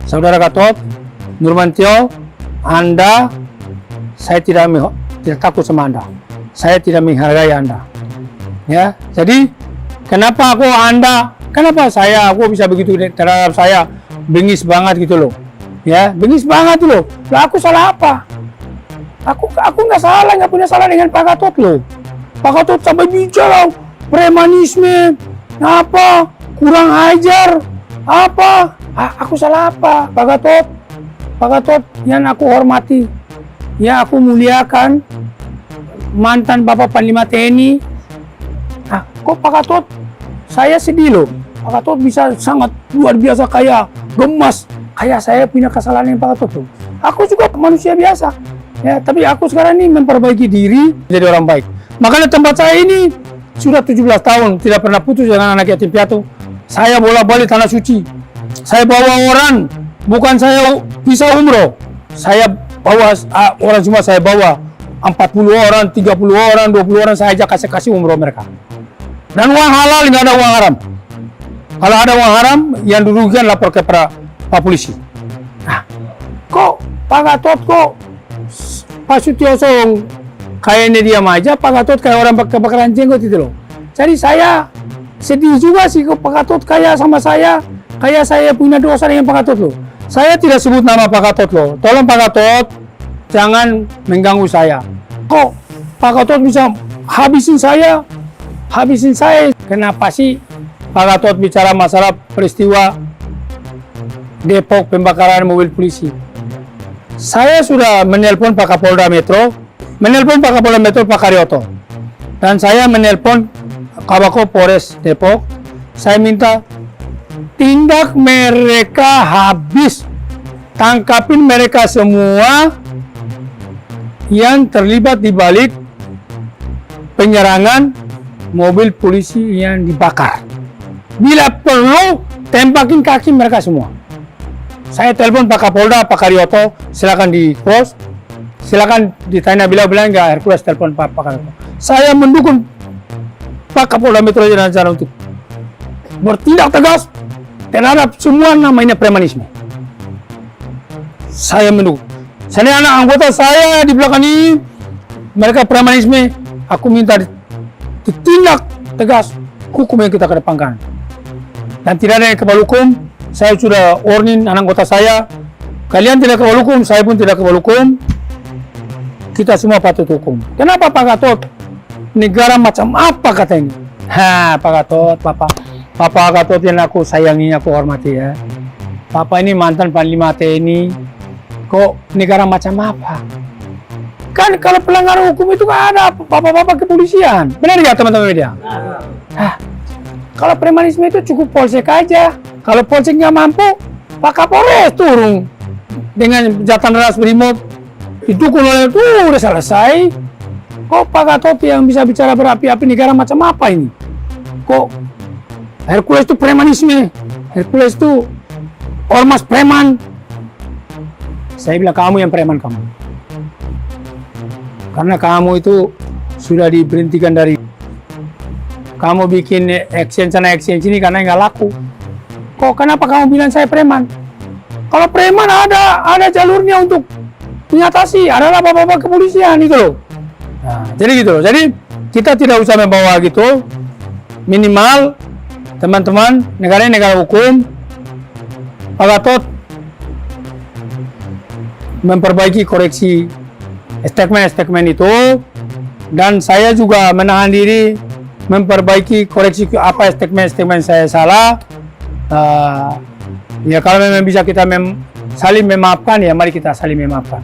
Saudara Gatot Nurmantio, Anda, saya tidak takut sama Anda. Saya tidak menghargai Anda. Ya, jadi kenapa aku bisa begitu terhadap saya, bengis banget gitu loh. Ya, bengis banget loh. Lah aku salah apa? Aku nggak salah, nggak punya salah dengan Pak Gatot loh. Pak Gatot sampai bicara premanisme, apa, kurang ajar, apa? Aku salah apa, Pak Gatot? Pak Gatot yang aku hormati, yang aku muliakan, mantan Bapak Panglima TNI. Kok Pak Gatot, saya sedih loh. Pak Gatot bisa sangat luar biasa kaya, gemas. Kayak saya punya kesalahan yang Pak Gatot loh. Aku juga manusia biasa. Ya, tapi aku sekarang ini memperbaiki diri jadi orang baik. Makanya tempat saya ini sudah 17 tahun tidak pernah putus dengan anak yatim piatu. Saya bolak-balik tanah suci. Saya bawa orang, bukan saya bisa umroh. Saya bawa orang semua, saya bawa 40 orang, 30 orang, 20 orang saya ajak kasih umroh mereka. Dan uang halal, nggak ada uang haram. Kalau ada uang haram, yang dirugikan lapor ke Pak Polisi. Nah, kok Pak Gatot kok Pak Sutioso kayaknya diam aja, Pak Gatot kayak orang kebakaran jenggot itu loh. Jadi saya sedih juga sih kok Pak Gatot kayak sama saya, kayak saya punya dosa dengan Pak Gatot loh. Saya tidak sebut nama Pak Gatot loh. Tolong Pak Gatot jangan mengganggu saya. Kok Pak Gatot bisa habisin saya? Kenapa sih Pak Gatot bicara masalah peristiwa Depok pembakaran mobil polisi? Saya sudah menelpon Pak Kapolda Metro, Pak Karyoto, dan saya menelpon Kabako Polres Depok. Saya minta tindak mereka habis, tangkapin mereka semua yang terlibat di balik penyerangan mobil polisi yang dibakar. Bila perlu, tembakin kaki mereka semua. Saya telepon Pak Kapolda, Pak Karyoto, silakan di pos, silakan ditanya bilang nggak Hercules telepon Pak Karyoto. Saya mendukung Pak Kapolda Metro Jaya Lancar untuk bertindak tegas terhadap semua namanya premanisme. Saya mendukung. Saya anak anggota saya di belakang ini, mereka premanisme, aku minta ditindak tegas hukum yang kita kedepankan. Dan tidak ada yang kebal hukum. Saya sudah warning anak anggota saya, kalian tidak kebal hukum, saya pun tidak kebal hukum. Kita semua patut hukum. Kenapa Pak Gatot? Negara macam apa katanya? Pak Gatot, Papa Gatot yang aku sayangi, aku hormati ya. Papa ini mantan Panglima TNI. Kok negara macam apa? Kan kalau pelanggar hukum itu kan ada bapak-bapak kepolisian. Benar ya teman-teman media? Kalau premanisme itu cukup polsek aja. Kalau polsek nggak mampu, Pak Kapolres turun dengan jatan ras brimob itu kalau itu udah selesai. Kok Pak Gatot yang bisa bicara berapi-api negara macam apa ini? Kok Hercules itu premanisme? Hercules itu ormas preman. Saya bilang kamu yang preman kamu. Karena kamu itu sudah diberhentikan dari, kamu bikin action sana action sini karena nggak laku. Kok kenapa kamu bilang saya preman? Kalau preman ada jalurnya untuk mengatasi, adalah bapak-bapak kepolisian itu loh. Nah, jadi gitu loh. Jadi kita tidak usah membawa gitu. Minimal teman-teman, negara ini negara hukum. Pak Gatot memperbaiki koreksi statement itu, dan saya juga menahan diri memperbaiki koreksi apa statement saya salah. Ya kalau memang bisa kita saling memaafkan, ya mari kita saling memaafkan.